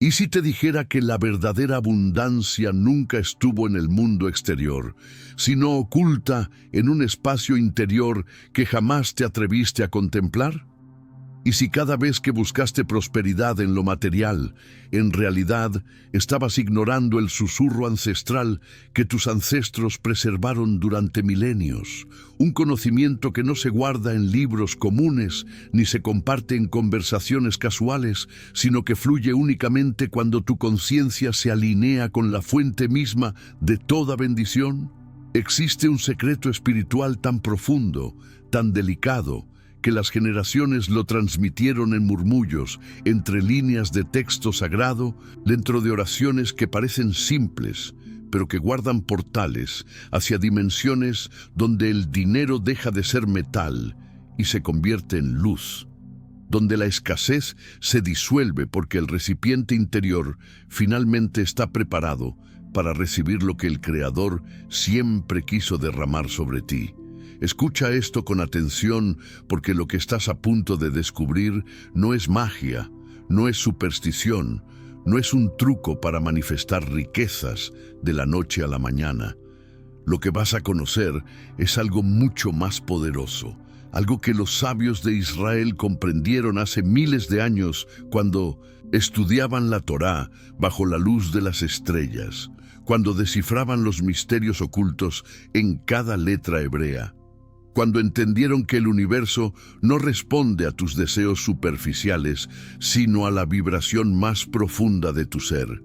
¿Y si te dijera que la verdadera abundancia nunca estuvo en el mundo exterior, sino oculta en un espacio interior que jamás te atreviste a contemplar? ¿Y si cada vez que buscaste prosperidad en lo material, en realidad estabas ignorando el susurro ancestral que tus ancestros preservaron durante milenios? Un conocimiento que no se guarda en libros comunes ni se comparte en conversaciones casuales, sino que fluye únicamente cuando tu conciencia se alinea con la fuente misma de toda bendición. Existe un secreto espiritual tan profundo, tan delicado, que las generaciones lo transmitieron en murmullos, entre líneas de texto sagrado, dentro de oraciones que parecen simples, pero que guardan portales hacia dimensiones donde el dinero deja de ser metal y se convierte en luz, donde la escasez se disuelve porque el recipiente interior finalmente está preparado para recibir lo que el Creador siempre quiso derramar sobre ti. Escucha esto con atención, porque lo que estás a punto de descubrir no es magia, no es superstición, no es un truco para manifestar riquezas de la noche a la mañana. Lo que vas a conocer es algo mucho más poderoso, algo que los sabios de Israel comprendieron hace miles de años cuando estudiaban la Torá bajo la luz de las estrellas, cuando descifraban los misterios ocultos en cada letra hebrea, cuando entendieron que el universo no responde a tus deseos superficiales, sino a la vibración más profunda de tu ser.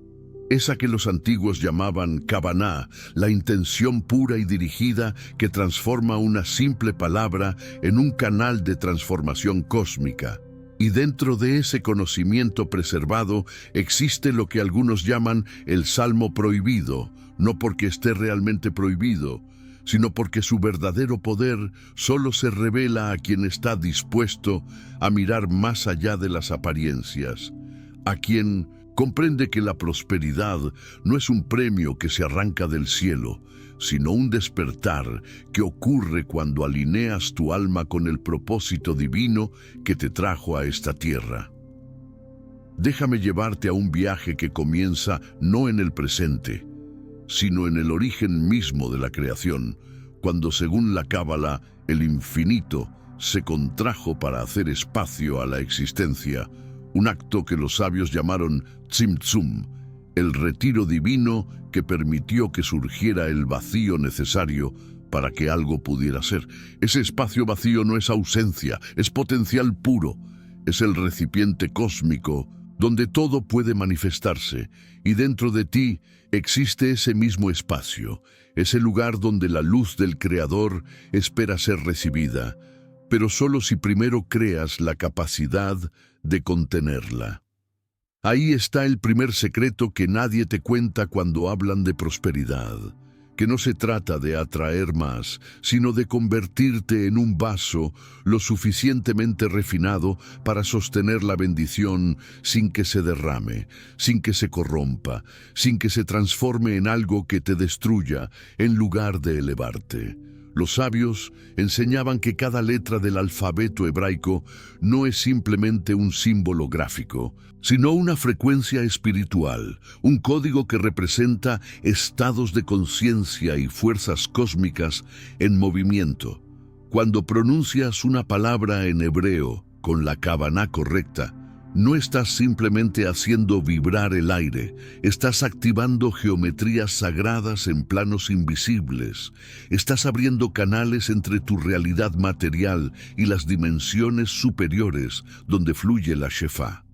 Esa que los antiguos llamaban Kavaná, la intención pura y dirigida que transforma una simple palabra en un canal de transformación cósmica. Y dentro de ese conocimiento preservado existe lo que algunos llaman el Salmo prohibido, no porque esté realmente prohibido, sino porque su verdadero poder solo se revela a quien está dispuesto a mirar más allá de las apariencias, a quien comprende que la prosperidad no es un premio que se arranca del cielo, sino un despertar que ocurre cuando alineas tu alma con el propósito divino que te trajo a esta tierra. Déjame llevarte a un viaje que comienza no en el presente, sino en el origen mismo de la creación, cuando según la Cábala, el infinito se contrajo para hacer espacio a la existencia, un acto que los sabios llamaron Tzimtzum, el retiro divino que permitió que surgiera el vacío necesario para que algo pudiera ser. Ese espacio vacío no es ausencia, es potencial puro, es el recipiente cósmico donde todo puede manifestarse, y dentro de ti existe ese mismo espacio, ese lugar donde la luz del Creador espera ser recibida, pero solo si primero creas la capacidad de contenerla. Ahí está el primer secreto que nadie te cuenta cuando hablan de prosperidad, que no se trata de atraer más, sino de convertirte en un vaso lo suficientemente refinado para sostener la bendición sin que se derrame, sin que se corrompa, sin que se transforme en algo que te destruya en lugar de elevarte. Los sabios enseñaban que cada letra del alfabeto hebraico no es simplemente un símbolo gráfico, sino una frecuencia espiritual, un código que representa estados de conciencia y fuerzas cósmicas en movimiento. Cuando pronuncias una palabra en hebreo con la kavaná correcta, no estás simplemente haciendo vibrar el aire, estás activando geometrías sagradas en planos invisibles, estás abriendo canales entre tu realidad material y las dimensiones superiores donde fluye la Shefá.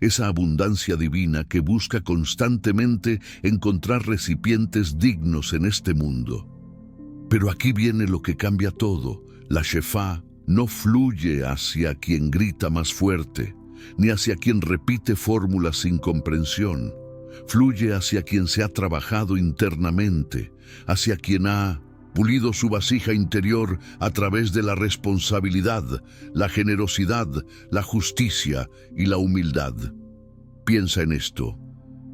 Esa abundancia divina que busca constantemente encontrar recipientes dignos en este mundo. Pero aquí viene lo que cambia todo. La Shefá no fluye hacia quien grita más fuerte, ni hacia quien repite fórmulas sin comprensión. Fluye hacia quien se ha trabajado internamente, hacia quien ha pulido su vasija interior a través de la responsabilidad, la generosidad, la justicia y la humildad. Piensa en esto.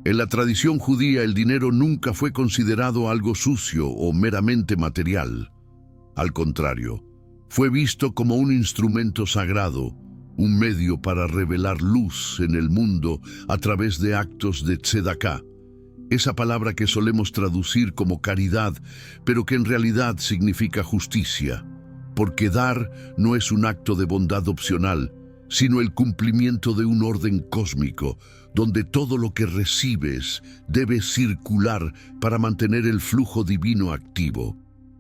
En la tradición judía el dinero nunca fue considerado algo sucio o meramente material. Al contrario, fue visto como un instrumento sagrado, un medio para revelar luz en el mundo a través de actos de tzedaká, esa palabra que solemos traducir como caridad, pero que en realidad significa justicia, porque dar no es un acto de bondad opcional, sino el cumplimiento de un orden cósmico, donde todo lo que recibes debe circular para mantener el flujo divino activo.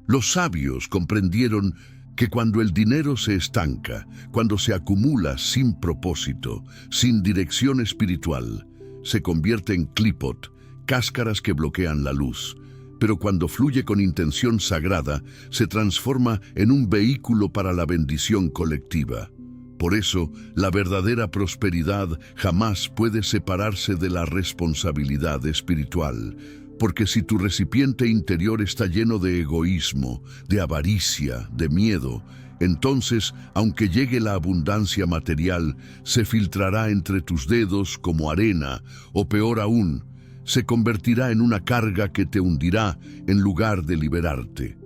Los sabios comprendieron que cuando el dinero se estanca, cuando se acumula sin propósito, sin dirección espiritual, se convierte en klipot, cáscaras que bloquean la luz. Pero cuando fluye con intención sagrada, se transforma en un vehículo para la bendición colectiva. Por eso, la verdadera prosperidad jamás puede separarse de la responsabilidad espiritual, porque si tu recipiente interior está lleno de egoísmo, de avaricia, de miedo, entonces, aunque llegue la abundancia material, se filtrará entre tus dedos como arena, o peor aún, se convertirá en una carga que te hundirá en lugar de liberarte.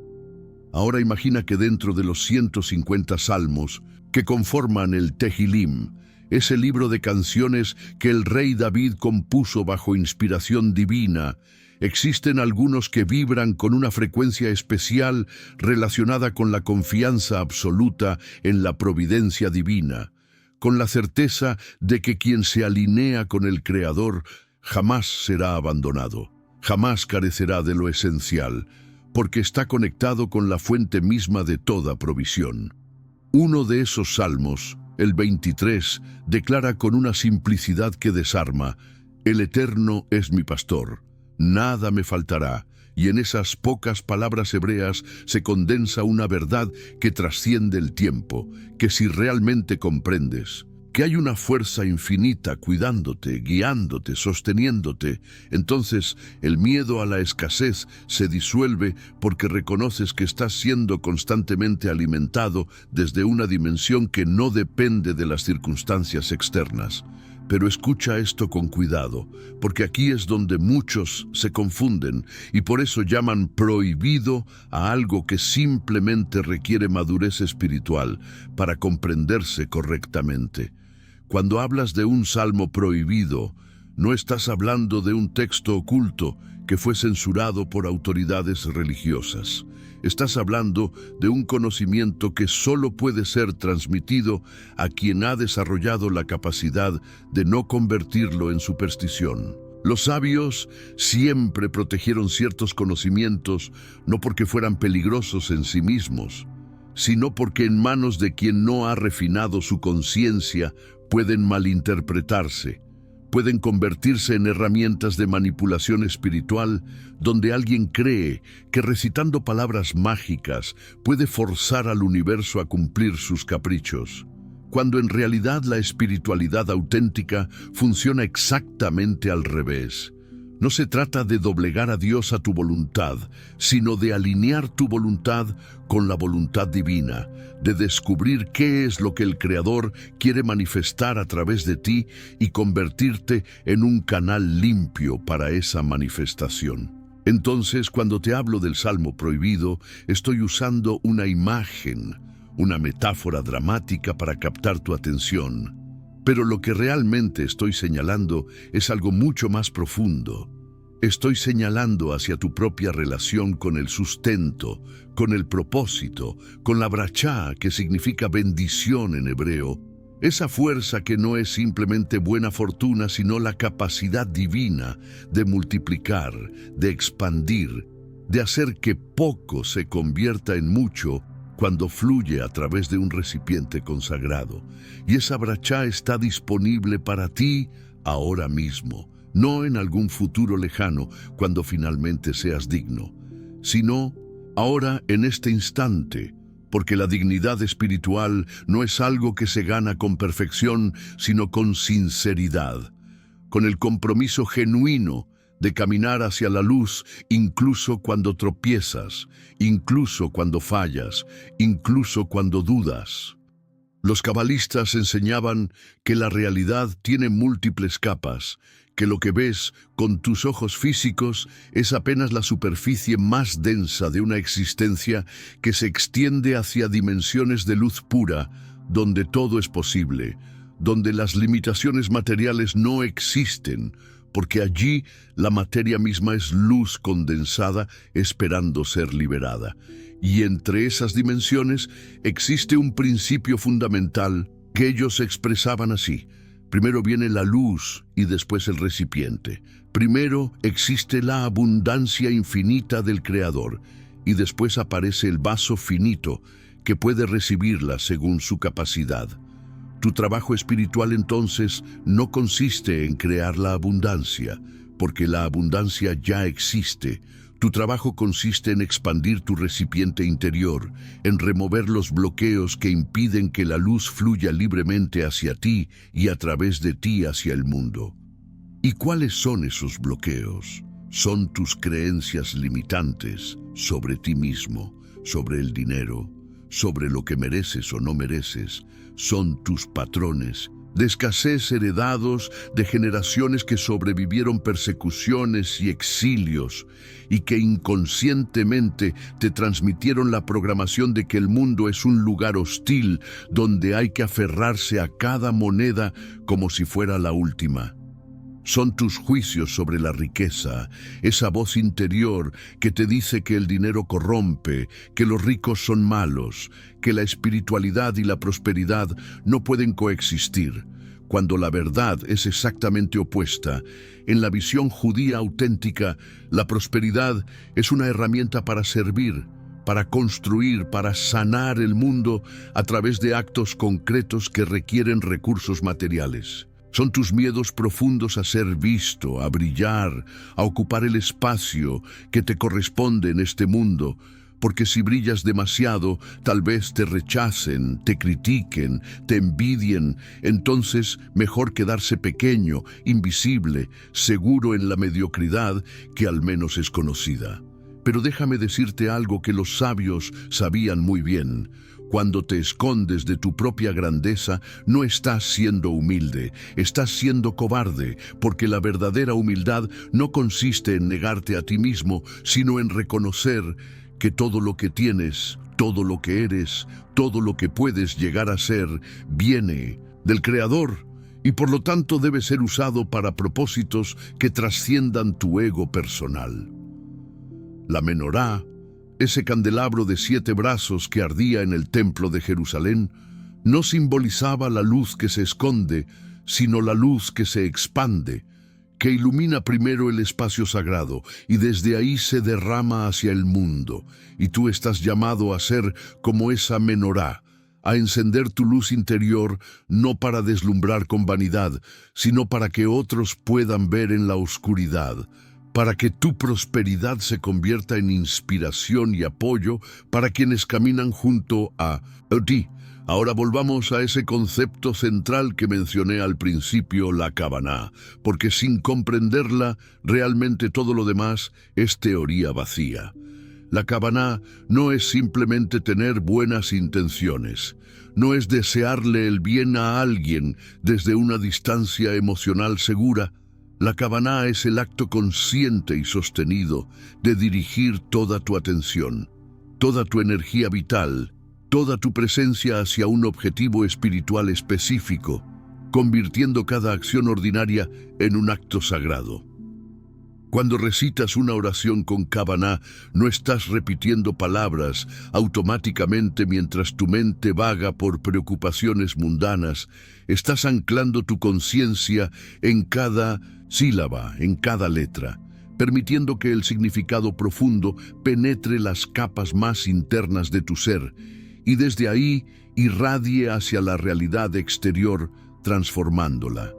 Ahora imagina que dentro de los 150 salmos que conforman el Tehilim, ese libro de canciones que el rey David compuso bajo inspiración divina, existen algunos que vibran con una frecuencia especial relacionada con la confianza absoluta en la providencia divina, con la certeza de que quien se alinea con el Creador jamás será abandonado, jamás carecerá de lo esencial, porque está conectado con la fuente misma de toda provisión. Uno de esos salmos, el 23, declara con una simplicidad que desarma: «El Eterno es mi pastor, nada me faltará», y en esas pocas palabras hebreas se condensa una verdad que trasciende el tiempo, que si realmente comprendes que hay una fuerza infinita cuidándote, guiándote, sosteniéndote, entonces el miedo a la escasez se disuelve porque reconoces que estás siendo constantemente alimentado desde una dimensión que no depende de las circunstancias externas. Pero escucha esto con cuidado, porque aquí es donde muchos se confunden y por eso llaman prohibido a algo que simplemente requiere madurez espiritual para comprenderse correctamente. Cuando hablas de un salmo prohibido, no estás hablando de un texto oculto que fue censurado por autoridades religiosas. Estás hablando de un conocimiento que solo puede ser transmitido a quien ha desarrollado la capacidad de no convertirlo en superstición. Los sabios siempre protegieron ciertos conocimientos, no porque fueran peligrosos en sí mismos, sino porque en manos de quien no ha refinado su conciencia pueden malinterpretarse. Pueden convertirse en herramientas de manipulación espiritual, donde alguien cree que recitando palabras mágicas puede forzar al universo a cumplir sus caprichos, cuando en realidad la espiritualidad auténtica funciona exactamente al revés. No se trata de doblegar a Dios a tu voluntad, sino de alinear tu voluntad con la voluntad divina, de descubrir qué es lo que el Creador quiere manifestar a través de ti y convertirte en un canal limpio para esa manifestación. Entonces, cuando te hablo del Salmo prohibido, estoy usando una imagen, una metáfora dramática para captar tu atención. Pero lo que realmente estoy señalando es algo mucho más profundo. Estoy señalando hacia tu propia relación con el sustento, con el propósito, con la brachá, que significa bendición en hebreo, esa fuerza que no es simplemente buena fortuna, sino la capacidad divina de multiplicar, de expandir, de hacer que poco se convierta en mucho, cuando fluye a través de un recipiente consagrado. Y esa brachá está disponible para ti ahora mismo, no en algún futuro lejano, cuando finalmente seas digno, sino ahora en este instante, porque la dignidad espiritual no es algo que se gana con perfección, sino con sinceridad, con el compromiso genuino de caminar hacia la luz incluso cuando tropiezas, incluso cuando fallas, incluso cuando dudas. Los cabalistas enseñaban que la realidad tiene múltiples capas, que lo que ves con tus ojos físicos es apenas la superficie más densa de una existencia que se extiende hacia dimensiones de luz pura, donde todo es posible, donde las limitaciones materiales no existen, porque allí la materia misma es luz condensada esperando ser liberada. Y entre esas dimensiones existe un principio fundamental que ellos expresaban así. Primero viene la luz y después el recipiente. Primero existe la abundancia infinita del Creador y después aparece el vaso finito que puede recibirla según su capacidad. Tu trabajo espiritual entonces no consiste en crear la abundancia, porque la abundancia ya existe. Tu trabajo consiste en expandir tu recipiente interior, en remover los bloqueos que impiden que la luz fluya libremente hacia ti y a través de ti hacia el mundo. ¿Y cuáles son esos bloqueos? Son tus creencias limitantes sobre ti mismo, sobre el dinero, sobre lo que mereces o no mereces. Son tus patrones de escasez heredados de generaciones que sobrevivieron persecuciones y exilios y que inconscientemente te transmitieron la programación de que el mundo es un lugar hostil donde hay que aferrarse a cada moneda como si fuera la última. Son tus juicios sobre la riqueza, esa voz interior que te dice que el dinero corrompe, que los ricos son malos, que la espiritualidad y la prosperidad no pueden coexistir, cuando la verdad es exactamente opuesta. En la visión judía auténtica, la prosperidad es una herramienta para servir, para construir, para sanar el mundo a través de actos concretos que requieren recursos materiales. Son tus miedos profundos a ser visto, a brillar, a ocupar el espacio que te corresponde en este mundo, porque si brillas demasiado, tal vez te rechacen, te critiquen, te envidien. Entonces, mejor quedarse pequeño, invisible, seguro en la mediocridad que al menos es conocida. Pero déjame decirte algo que los sabios sabían muy bien. Cuando te escondes de tu propia grandeza, no estás siendo humilde, estás siendo cobarde, porque la verdadera humildad no consiste en negarte a ti mismo, sino en reconocer que todo lo que tienes, todo lo que eres, todo lo que puedes llegar a ser, viene del Creador y por lo tanto debe ser usado para propósitos que trasciendan tu ego personal. La menorá, ese candelabro de 7 brazos que ardía en el templo de Jerusalén, no simbolizaba la luz que se esconde, sino la luz que se expande, que ilumina primero el espacio sagrado y desde ahí se derrama hacia el mundo. Y tú estás llamado a ser como esa menorá, a encender tu luz interior no para deslumbrar con vanidad, sino para que otros puedan ver en la oscuridad, para que tu prosperidad se convierta en inspiración y apoyo para quienes caminan junto a ti. Ahora volvamos a ese concepto central que mencioné al principio, la Kavaná, porque sin comprenderla, realmente todo lo demás es teoría vacía. La Kavaná no es simplemente tener buenas intenciones, no es desearle el bien a alguien desde una distancia emocional segura. La Kavaná es el acto consciente y sostenido de dirigir toda tu atención, toda tu energía vital, toda tu presencia hacia un objetivo espiritual específico, convirtiendo cada acción ordinaria en un acto sagrado. Cuando recitas una oración con Kavaná, no estás repitiendo palabras automáticamente mientras tu mente vaga por preocupaciones mundanas. Estás anclando tu conciencia en cada sílaba, en cada letra, permitiendo que el significado profundo penetre las capas más internas de tu ser y desde ahí irradie hacia la realidad exterior, transformándola.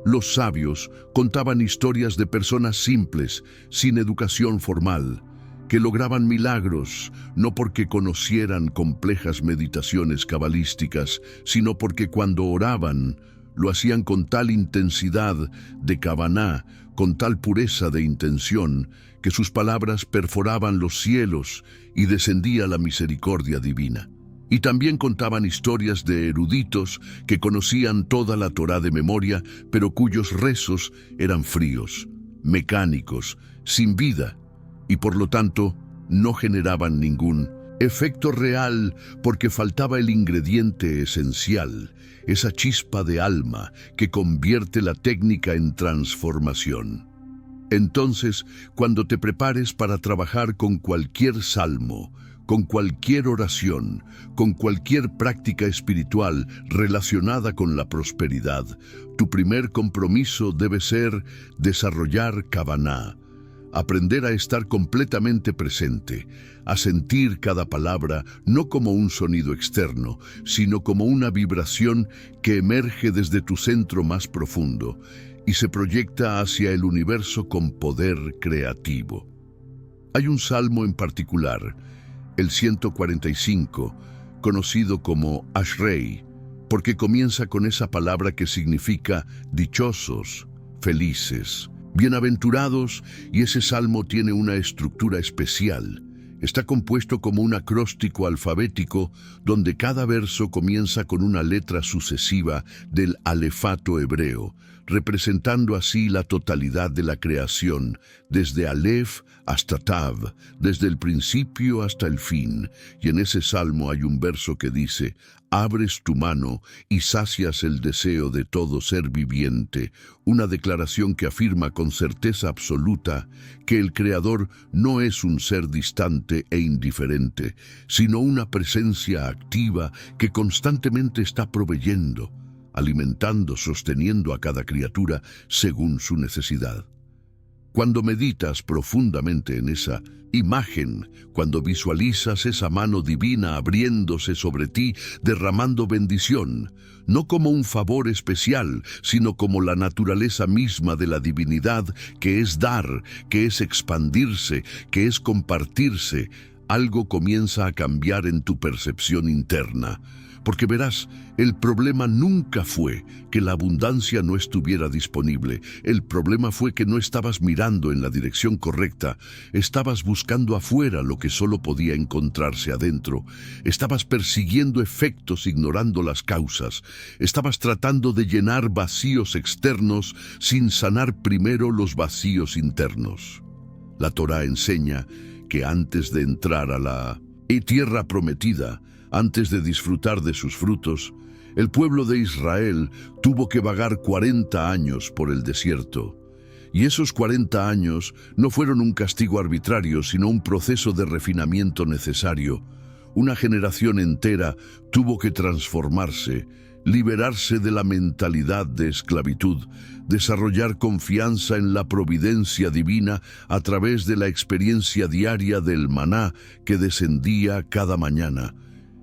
Los sabios contaban historias de personas simples, sin educación formal, que lograban milagros, no porque conocieran complejas meditaciones cabalísticas, sino porque cuando oraban, lo hacían con tal intensidad de Kavaná, con tal pureza de intención, que sus palabras perforaban los cielos y descendía la misericordia divina. Y también contaban historias de eruditos que conocían toda la Torá de memoria, pero cuyos rezos eran fríos, mecánicos, sin vida, y por lo tanto no generaban ningún Efecto real porque faltaba el ingrediente esencial, esa chispa de alma que convierte la técnica en transformación. Entonces, cuando te prepares para trabajar con cualquier salmo, con cualquier oración, con cualquier práctica espiritual relacionada con la prosperidad, tu primer compromiso debe ser desarrollar Kavaná. Aprender a estar completamente presente, a sentir cada palabra no como un sonido externo, sino como una vibración que emerge desde tu centro más profundo y se proyecta hacia el universo con poder creativo. Hay un salmo en particular, el 145, conocido como Ashrei, porque comienza con esa palabra que significa dichosos, felices, bienaventurados, y ese salmo tiene una estructura especial. Está compuesto como un acróstico alfabético donde cada verso comienza con una letra sucesiva del alefato hebreo, representando así la totalidad de la creación, desde Aleph hasta Tav, desde el principio hasta el fin. Y en ese salmo hay un verso que dice: abres tu mano y sacias el deseo de todo ser viviente, una declaración que afirma con certeza absoluta que el Creador no es un ser distante e indiferente, sino una presencia activa que constantemente está proveyendo, alimentando, sosteniendo a cada criatura según su necesidad. Cuando meditas profundamente en esa imagen, cuando visualizas esa mano divina abriéndose sobre ti, derramando bendición, no como un favor especial, sino como la naturaleza misma de la divinidad, que es dar, que es expandirse, que es compartirse, algo comienza a cambiar en tu percepción interna. Porque verás, el problema nunca fue que la abundancia no estuviera disponible. El problema fue que no estabas mirando en la dirección correcta. Estabas buscando afuera lo que solo podía encontrarse adentro. Estabas persiguiendo efectos ignorando las causas. Estabas tratando de llenar vacíos externos sin sanar primero los vacíos internos. La Torá enseña que antes de entrar a la tierra prometida, antes de disfrutar de sus frutos, el pueblo de Israel tuvo que vagar 40 años por el desierto. Y esos 40 años no fueron un castigo arbitrario, sino un proceso de refinamiento necesario. Una generación entera tuvo que transformarse, liberarse de la mentalidad de esclavitud, desarrollar confianza en la providencia divina a través de la experiencia diaria del maná que descendía cada mañana,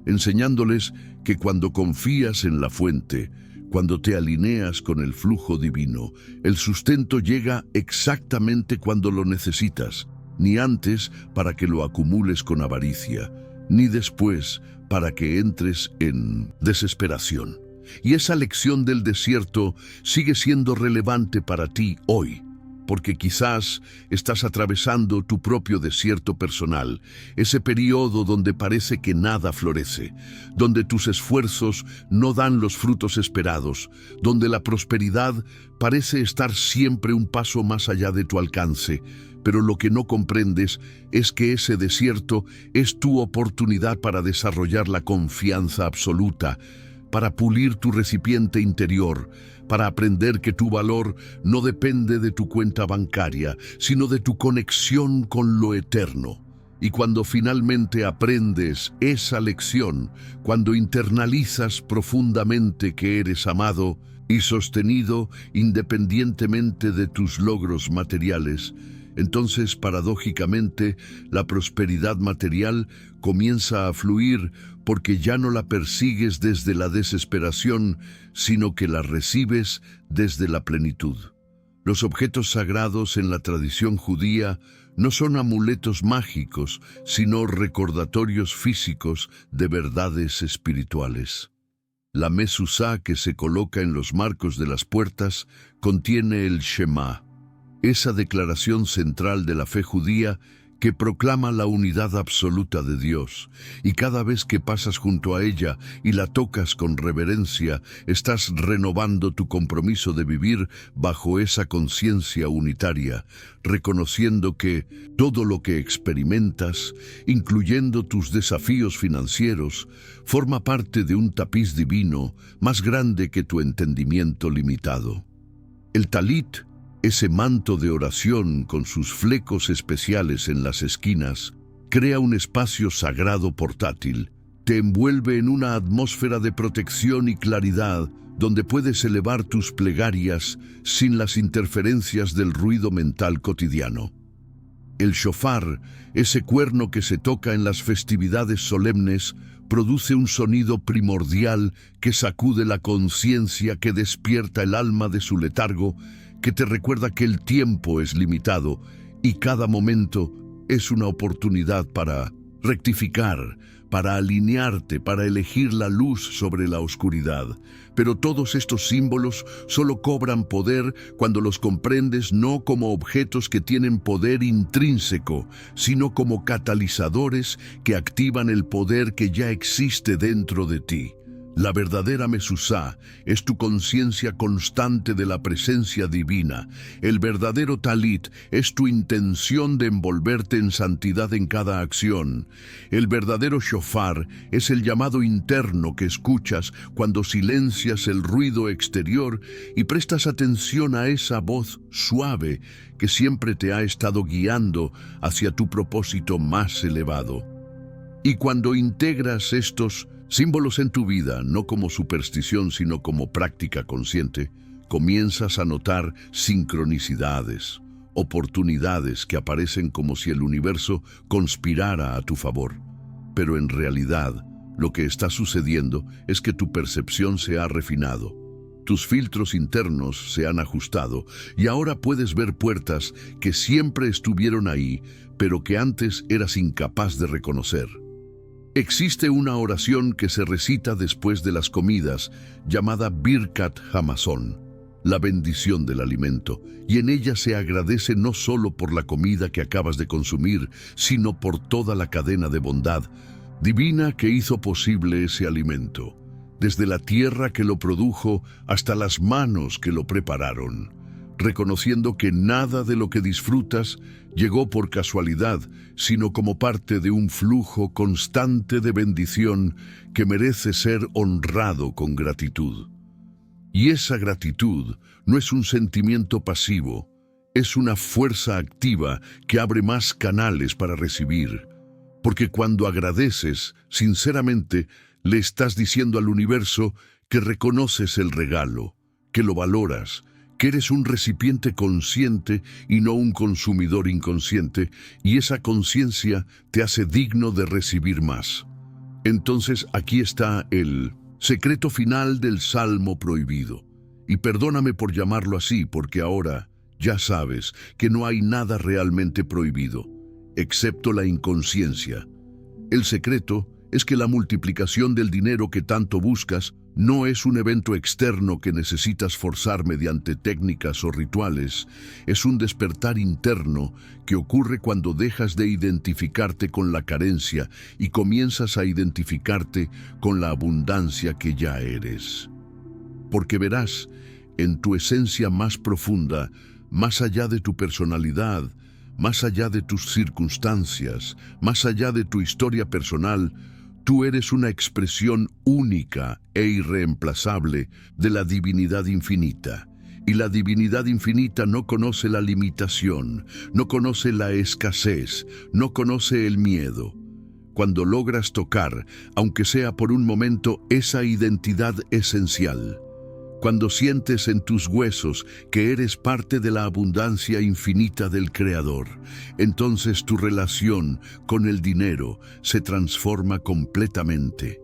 enseñándoles que cuando confías en la fuente, cuando te alineas con el flujo divino, el sustento llega exactamente cuando lo necesitas, ni antes para que lo acumules con avaricia, ni después para que entres en desesperación. Y esa lección del desierto sigue siendo relevante para ti hoy, porque quizás estás atravesando tu propio desierto personal, ese periodo donde parece que nada florece, donde tus esfuerzos no dan los frutos esperados, donde la prosperidad parece estar siempre un paso más allá de tu alcance. Pero lo que no comprendes es que ese desierto es tu oportunidad para desarrollar la confianza absoluta, para pulir tu recipiente interior, para aprender que tu valor no depende de tu cuenta bancaria, sino de tu conexión con lo eterno. Y cuando finalmente aprendes esa lección, cuando internalizas profundamente que eres amado y sostenido independientemente de tus logros materiales, entonces, paradójicamente, la prosperidad material comienza a fluir porque ya no la persigues desde la desesperación, sino que la recibes desde la plenitud. Los objetos sagrados en la tradición judía no son amuletos mágicos, sino recordatorios físicos de verdades espirituales. La mezuzá que se coloca en los marcos de las puertas contiene el Shema, esa declaración central de la fe judía que proclama la unidad absoluta de Dios, y cada vez que pasas junto a ella y la tocas con reverencia, estás renovando tu compromiso de vivir bajo esa conciencia unitaria, reconociendo que todo lo que experimentas, incluyendo tus desafíos financieros, forma parte de un tapiz divino más grande que tu entendimiento limitado. El talit, ese manto de oración con sus flecos especiales en las esquinas, crea un espacio sagrado portátil, te envuelve en una atmósfera de protección y claridad donde puedes elevar tus plegarias sin las interferencias del ruido mental cotidiano. El shofar, ese cuerno que se toca en las festividades solemnes, produce un sonido primordial que sacude la conciencia, que despierta el alma de su letargo, que te recuerda que el tiempo es limitado y cada momento es una oportunidad para rectificar, para alinearte, para elegir la luz sobre la oscuridad. Pero todos estos símbolos solo cobran poder cuando los comprendes no como objetos que tienen poder intrínseco, sino como catalizadores que activan el poder que ya existe dentro de ti. La verdadera mezuzá es tu conciencia constante de la presencia divina. El verdadero talit es tu intención de envolverte en santidad en cada acción. El verdadero shofar es el llamado interno que escuchas cuando silencias el ruido exterior y prestas atención a esa voz suave que siempre te ha estado guiando hacia tu propósito más elevado. Y cuando integras estos símbolos en tu vida, no como superstición, sino como práctica consciente, comienzas a notar sincronicidades, oportunidades que aparecen como si el universo conspirara a tu favor. Pero en realidad, lo que está sucediendo es que tu percepción se ha refinado. Tus filtros internos se han ajustado y ahora puedes ver puertas que siempre estuvieron ahí, pero que antes eras incapaz de reconocer. Existe una oración que se recita después de las comidas, llamada Birkat Hamazon, la bendición del alimento, y en ella se agradece no solo por la comida que acabas de consumir, sino por toda la cadena de bondad divina que hizo posible ese alimento, desde la tierra que lo produjo hasta las manos que lo prepararon, reconociendo que nada de lo que disfrutas llegó por casualidad, sino como parte de un flujo constante de bendición que merece ser honrado con gratitud. Y esa gratitud no es un sentimiento pasivo, es una fuerza activa que abre más canales para recibir. Porque cuando agradeces, sinceramente, le estás diciendo al universo que reconoces el regalo, que lo valoras, que eres un recipiente consciente y no un consumidor inconsciente, y esa conciencia te hace digno de recibir más. Entonces aquí está el secreto final del Salmo prohibido. Y perdóname por llamarlo así, porque ahora ya sabes que no hay nada realmente prohibido, excepto la inconsciencia. El secreto es que la multiplicación del dinero que tanto buscas no es un evento externo que necesitas forzar mediante técnicas o rituales, es un despertar interno que ocurre cuando dejas de identificarte con la carencia y comienzas a identificarte con la abundancia que ya eres. Porque verás, en tu esencia más profunda, más allá de tu personalidad, más allá de tus circunstancias, más allá de tu historia personal, tú eres una expresión única e irreemplazable de la divinidad infinita. Y la divinidad infinita no conoce la limitación, no conoce la escasez, no conoce el miedo. Cuando logras tocar, aunque sea por un momento, esa identidad esencial, cuando sientes en tus huesos que eres parte de la abundancia infinita del Creador, entonces tu relación con el dinero se transforma completamente.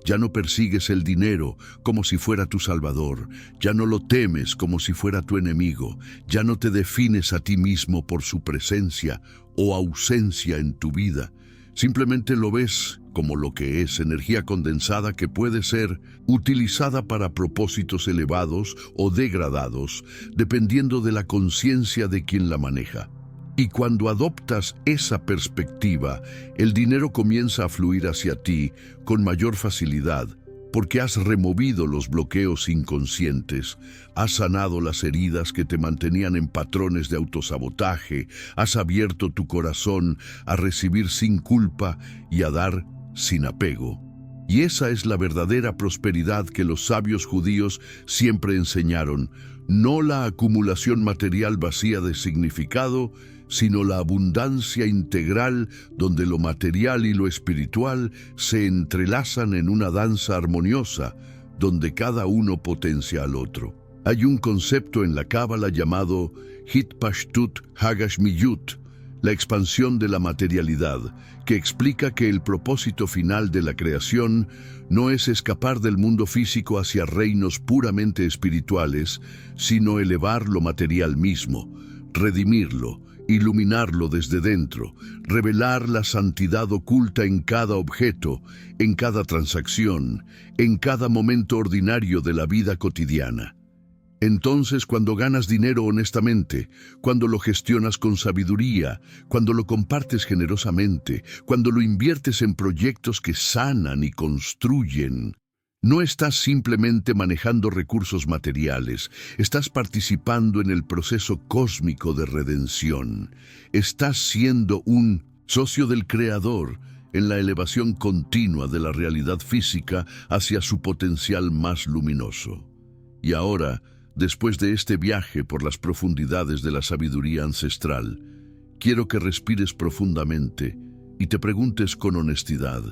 Ya no persigues el dinero como si fuera tu salvador, ya no lo temes como si fuera tu enemigo, ya no te defines a ti mismo por su presencia o ausencia en tu vida. Simplemente lo ves como lo que es, energía condensada que puede ser utilizada para propósitos elevados o degradados, dependiendo de la conciencia de quien la maneja. Y cuando adoptas esa perspectiva, el dinero comienza a fluir hacia ti con mayor facilidad, porque has removido los bloqueos inconscientes, has sanado las heridas que te mantenían en patrones de autosabotaje, has abierto tu corazón a recibir sin culpa y a dar sin apego. Y esa es la verdadera prosperidad que los sabios judíos siempre enseñaron, no la acumulación material vacía de significado, sino la abundancia integral donde lo material y lo espiritual se entrelazan en una danza armoniosa, donde cada uno potencia al otro. Hay un concepto en la Cábala llamado Hitpashtut Hagashmiyut, la expansión de la materialidad, que explica que el propósito final de la creación no es escapar del mundo físico hacia reinos puramente espirituales, sino elevar lo material mismo, redimirlo, iluminarlo desde dentro, revelar la santidad oculta en cada objeto, en cada transacción, en cada momento ordinario de la vida cotidiana. Entonces, cuando ganas dinero honestamente, cuando lo gestionas con sabiduría, cuando lo compartes generosamente, cuando lo inviertes en proyectos que sanan y construyen, no estás simplemente manejando recursos materiales, estás participando en el proceso cósmico de redención. Estás siendo un socio del Creador en la elevación continua de la realidad física hacia su potencial más luminoso. Y ahora, después de este viaje por las profundidades de la sabiduría ancestral, quiero que respires profundamente y te preguntes con honestidad,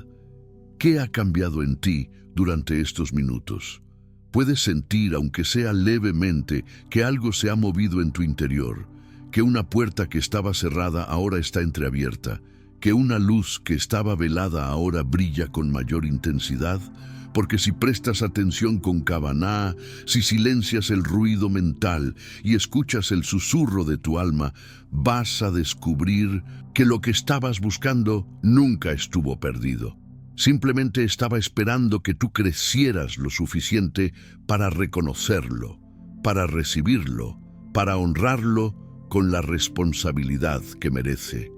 ¿qué ha cambiado en ti durante estos minutos? Puedes sentir, aunque sea levemente, que algo se ha movido en tu interior, que una puerta que estaba cerrada ahora está entreabierta, que una luz que estaba velada ahora brilla con mayor intensidad, porque si prestas atención con Kavaná, si silencias el ruido mental y escuchas el susurro de tu alma, vas a descubrir que lo que estabas buscando nunca estuvo perdido. Simplemente estaba esperando que tú crecieras lo suficiente para reconocerlo, para recibirlo, para honrarlo con la responsabilidad que merece.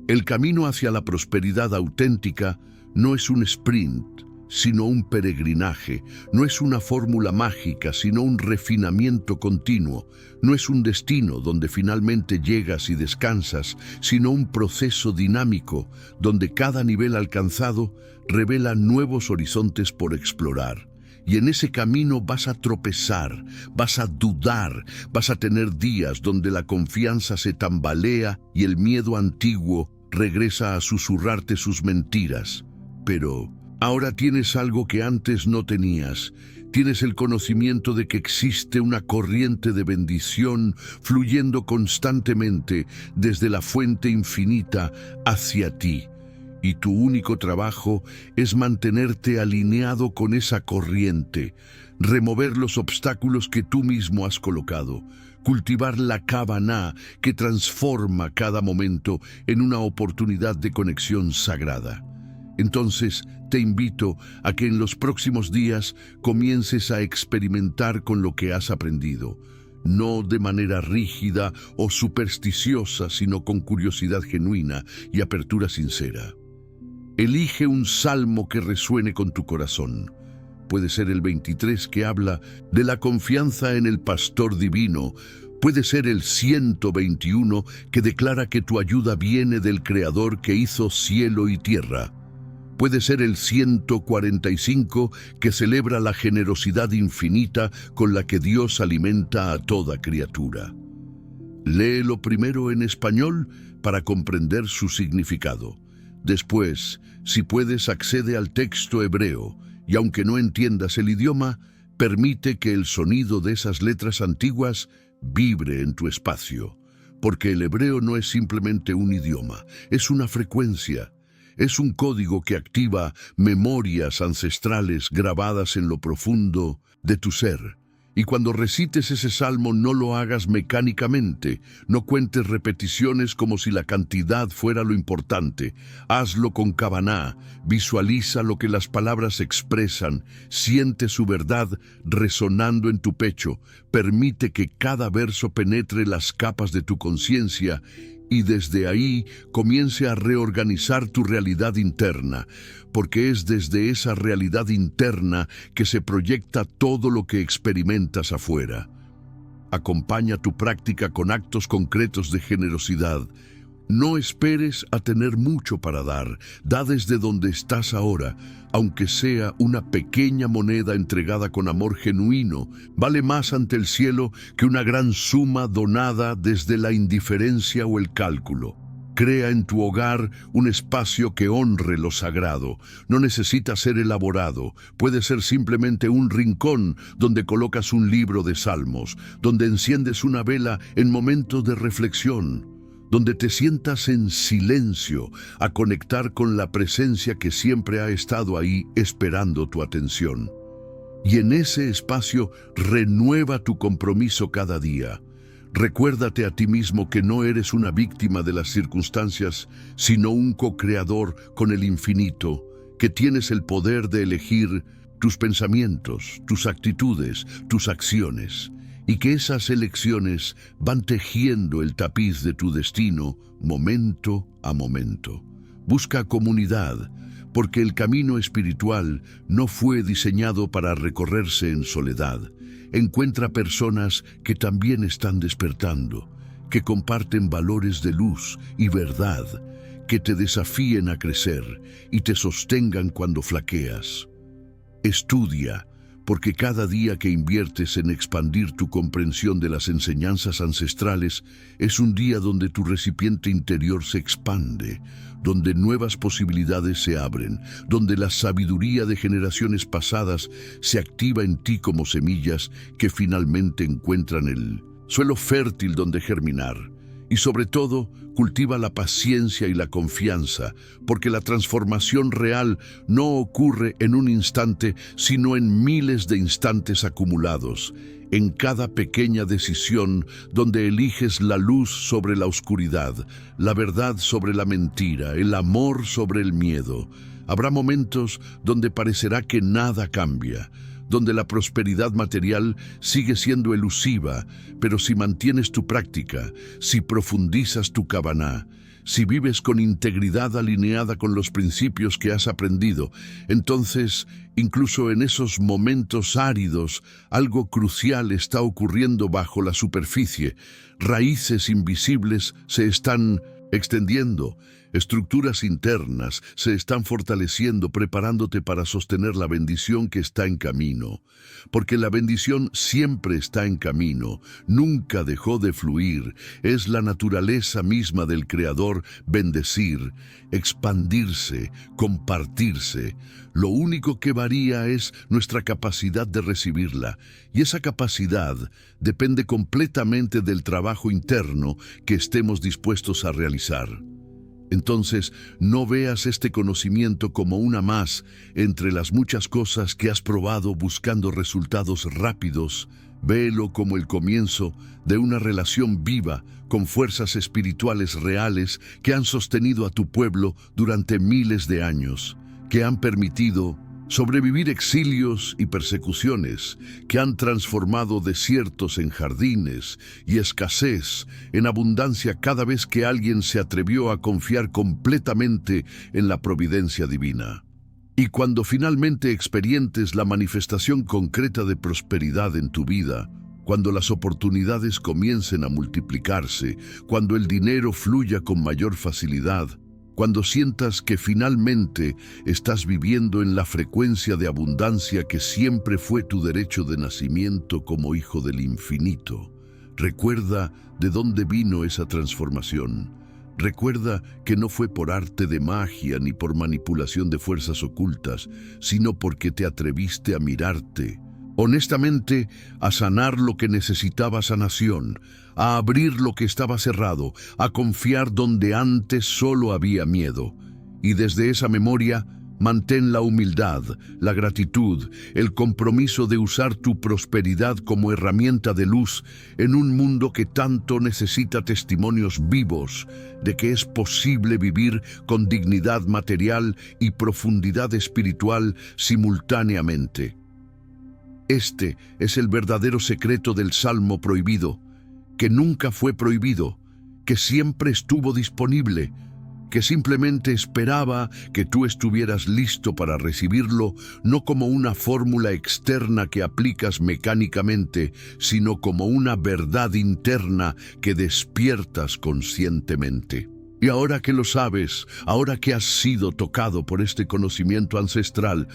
El camino hacia la prosperidad auténtica no es un sprint, sino un peregrinaje, no es una fórmula mágica, sino un refinamiento continuo, no es un destino donde finalmente llegas y descansas, sino un proceso dinámico donde cada nivel alcanzado revela nuevos horizontes por explorar. Y en ese camino vas a tropezar, vas a dudar, vas a tener días donde la confianza se tambalea y el miedo antiguo regresa a susurrarte sus mentiras. Pero ahora tienes algo que antes no tenías. Tienes el conocimiento de que existe una corriente de bendición fluyendo constantemente desde la fuente infinita hacia ti. Y tu único trabajo es mantenerte alineado con esa corriente, remover los obstáculos que tú mismo has colocado, cultivar la Kavaná que transforma cada momento en una oportunidad de conexión sagrada. Entonces, te invito a que en los próximos días comiences a experimentar con lo que has aprendido, no de manera rígida o supersticiosa, sino con curiosidad genuina y apertura sincera. Elige un salmo que resuene con tu corazón. Puede ser el 23 que habla de la confianza en el pastor divino. Puede ser el 121 que declara que tu ayuda viene del Creador que hizo cielo y tierra. Puede ser el 145 que celebra la generosidad infinita con la que Dios alimenta a toda criatura. Léelo primero en español para comprender su significado. Después, si puedes, accede al texto hebreo y aunque no entiendas el idioma, permite que el sonido de esas letras antiguas vibre en tu espacio, porque el hebreo no es simplemente un idioma, es una frecuencia. Es un código que activa memorias ancestrales grabadas en lo profundo de tu ser. Y cuando recites ese salmo no lo hagas mecánicamente, no cuentes repeticiones como si la cantidad fuera lo importante. Hazlo con Kavaná, visualiza lo que las palabras expresan, siente su verdad resonando en tu pecho, permite que cada verso penetre las capas de tu conciencia y desde ahí comience a reorganizar tu realidad interna, porque es desde esa realidad interna que se proyecta todo lo que experimentas afuera. Acompaña tu práctica con actos concretos de generosidad. No esperes a tener mucho para dar. Da desde donde estás ahora, aunque sea una pequeña moneda entregada con amor genuino. Vale más ante el cielo que una gran suma donada desde la indiferencia o el cálculo. Crea en tu hogar un espacio que honre lo sagrado. No necesita ser elaborado. Puede ser simplemente un rincón donde colocas un libro de salmos, donde enciendes una vela en momentos de reflexión, donde te sientas en silencio a conectar con la presencia que siempre ha estado ahí esperando tu atención. Y en ese espacio renueva tu compromiso cada día. Recuérdate a ti mismo que no eres una víctima de las circunstancias, sino un co-creador con el infinito, que tienes el poder de elegir tus pensamientos, tus actitudes, tus acciones, y que esas elecciones van tejiendo el tapiz de tu destino momento a momento. Busca comunidad, porque el camino espiritual no fue diseñado para recorrerse en soledad. Encuentra personas que también están despertando, que comparten valores de luz y verdad, que te desafíen a crecer y te sostengan cuando flaqueas. Estudia, porque cada día que inviertes en expandir tu comprensión de las enseñanzas ancestrales es un día donde tu recipiente interior se expande, donde nuevas posibilidades se abren, donde la sabiduría de generaciones pasadas se activa en ti como semillas que finalmente encuentran el suelo fértil donde germinar. Y sobre todo, cultiva la paciencia y la confianza, porque la transformación real no ocurre en un instante, sino en miles de instantes acumulados, en cada pequeña decisión donde eliges la luz sobre la oscuridad, la verdad sobre la mentira, el amor sobre el miedo. Habrá momentos donde parecerá que nada cambia, donde la prosperidad material sigue siendo elusiva, pero si mantienes tu práctica, si profundizas tu Kavaná, si vives con integridad alineada con los principios que has aprendido, entonces, incluso en esos momentos áridos, algo crucial está ocurriendo bajo la superficie. Raíces invisibles se están extendiendo. Estructuras internas se están fortaleciendo, preparándote para sostener la bendición que está en camino. Porque la bendición siempre está en camino, nunca dejó de fluir. Es la naturaleza misma del Creador bendecir, expandirse, compartirse. Lo único que varía es nuestra capacidad de recibirla, y esa capacidad depende completamente del trabajo interno que estemos dispuestos a realizar. Entonces, no veas este conocimiento como una más entre las muchas cosas que has probado buscando resultados rápidos. Véelo como el comienzo de una relación viva con fuerzas espirituales reales que han sostenido a tu pueblo durante miles de años, que han permitido sobrevivir exilios y persecuciones, que han transformado desiertos en jardines y escasez en abundancia cada vez que alguien se atrevió a confiar completamente en la providencia divina. Y cuando finalmente experimentes la manifestación concreta de prosperidad en tu vida, cuando las oportunidades comiencen a multiplicarse, cuando el dinero fluya con mayor facilidad, cuando sientas que finalmente estás viviendo en la frecuencia de abundancia que siempre fue tu derecho de nacimiento como hijo del infinito, recuerda de dónde vino esa transformación. Recuerda que no fue por arte de magia ni por manipulación de fuerzas ocultas, sino porque te atreviste a mirarte honestamente, a sanar lo que necesitaba sanación, a abrir lo que estaba cerrado, a confiar donde antes solo había miedo. Y desde esa memoria, mantén la humildad, la gratitud, el compromiso de usar tu prosperidad como herramienta de luz en un mundo que tanto necesita testimonios vivos de que es posible vivir con dignidad material y profundidad espiritual simultáneamente. Este es el verdadero secreto del Salmo prohibido, que nunca fue prohibido, que siempre estuvo disponible, que simplemente esperaba que tú estuvieras listo para recibirlo, no como una fórmula externa que aplicas mecánicamente, sino como una verdad interna que despiertas conscientemente. Y ahora que lo sabes, ahora que has sido tocado por este conocimiento ancestral,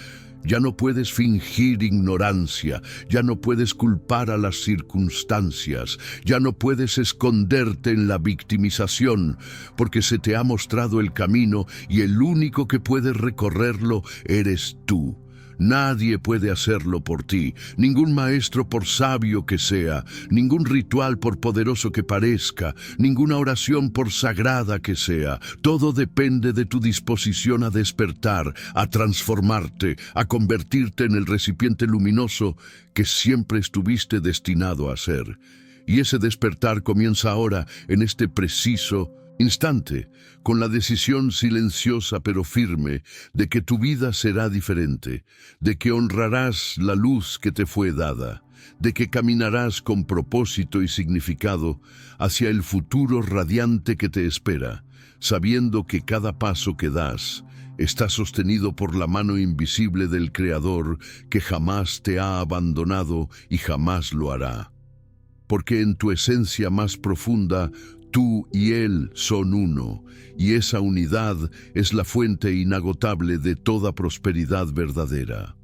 ya no puedes fingir ignorancia, ya no puedes culpar a las circunstancias, ya no puedes esconderte en la victimización, porque se te ha mostrado el camino y el único que puede recorrerlo eres tú. Nadie puede hacerlo por ti, ningún maestro por sabio que sea, ningún ritual por poderoso que parezca, ninguna oración por sagrada que sea. Todo depende de tu disposición a despertar, a transformarte, a convertirte en el recipiente luminoso que siempre estuviste destinado a ser. Y ese despertar comienza ahora, en este preciso instante, con la decisión silenciosa pero firme de que tu vida será diferente, de que honrarás la luz que te fue dada, de que caminarás con propósito y significado hacia el futuro radiante que te espera, sabiendo que cada paso que das está sostenido por la mano invisible del Creador que jamás te ha abandonado y jamás lo hará. Porque en tu esencia más profunda, tú y Él son uno, y esa unidad es la fuente inagotable de toda prosperidad verdadera.